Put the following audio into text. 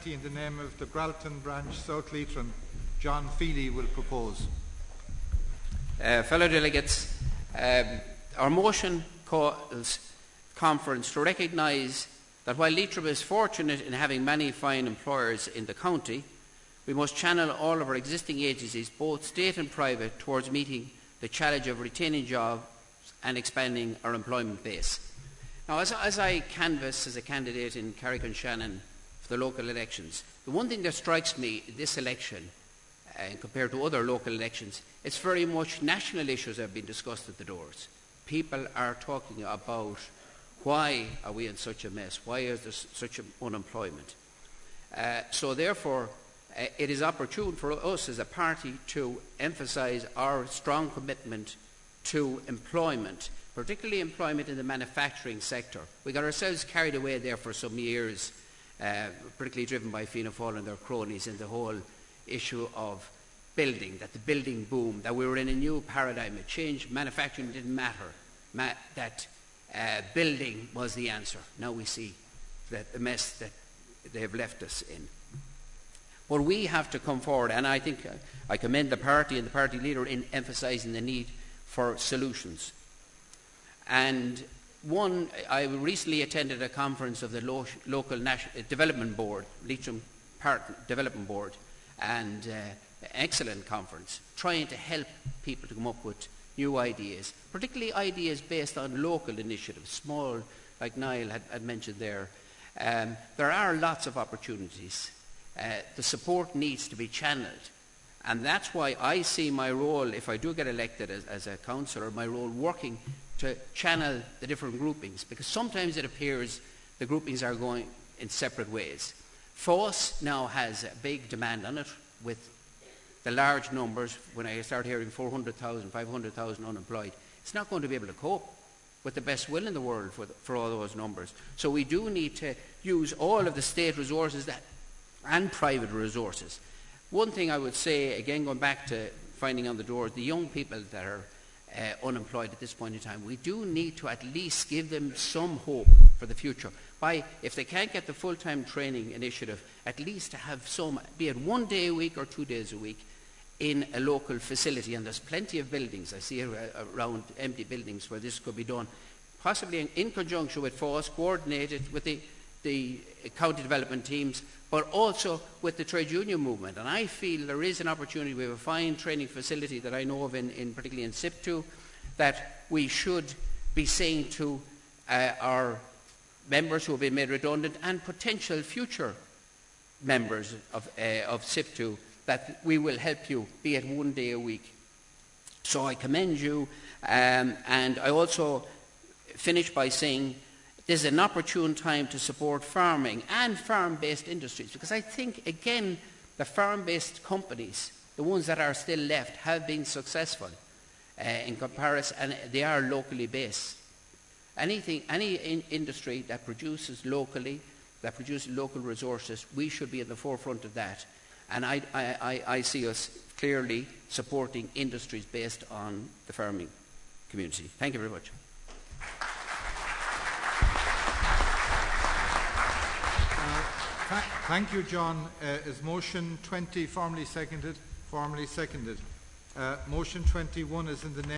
20 in the name of the Gralton branch, South Leitrim, John Feely will propose. Fellow delegates, our motion calls conference to recognise that while Leitrim is fortunate in having many fine employers in the county, we must channel all of our existing agencies, both state and private, towards meeting the challenge of retaining jobs and expanding our employment base. Now, as I canvass as a candidate in Carrick-on-Shannon for the local elections, the one thing that strikes me this election, compared to other local elections, it's very much national issues that have been discussed at the doors. People are talking about why are we in such a mess, why is there such unemployment. So therefore, it is opportune for us as a party to emphasise our strong commitment to employment, particularly employment in the manufacturing sector. We got ourselves carried away there for some years, particularly driven by Fianna Fáil and their cronies, in the whole issue of building, that the building boom, that we were in a new paradigm, it changed, manufacturing didn't matter, that building was the answer. Now we see that the mess that they have left us in. But we have to come forward, and I think I commend the party and the party leader in emphasising the need for solutions. And one, I recently attended a conference of the local development board, Leitrim Development Board, and excellent conference, trying to help people to come up with new ideas, particularly ideas based on local initiatives, small, like Niall had mentioned there. There are lots of opportunities. The support needs to be channeled. And that's why I see my role, if I do get elected as a councillor, my role working to channel the different groupings, because sometimes it appears the groupings are going in separate ways. FÁS now has a big demand on it with the large numbers. When I start hearing 400,000, 500,000 unemployed, it's not going to be able to cope with the best will in the world for all those numbers. So we do need to use all of the state resources and private resources. One thing I would say, again going back to finding on the doors, the young people that are unemployed at this point in time, we do need to at least give them some hope for the future. If they can't get the full-time training initiative, at least to have some, be it 1 day a week or 2 days a week, in a local facility. And there's plenty of buildings, I see around empty buildings where this could be done, possibly in conjunction with FÁS, coordinated with the county development teams, but also with the trade union movement. And I feel there is an opportunity. We have a fine training facility that I know of, particularly in SIP2, that we should be saying to our members who have been made redundant and potential future members of SIP2 that we will help you, be it 1 day a week. So I commend you, and I also finish by saying this is an opportune time to support farming and farm-based industries, because I think, again, the farm-based companies, the ones that are still left, have been successful in comparison, and they are locally based. Any industry that produces locally, that produces local resources, we should be at the forefront of that. And I see us clearly supporting industries based on the farming community. Thank you very much. Thank you, John. Is motion 20 formally seconded? Formally seconded. Motion 21 is in the name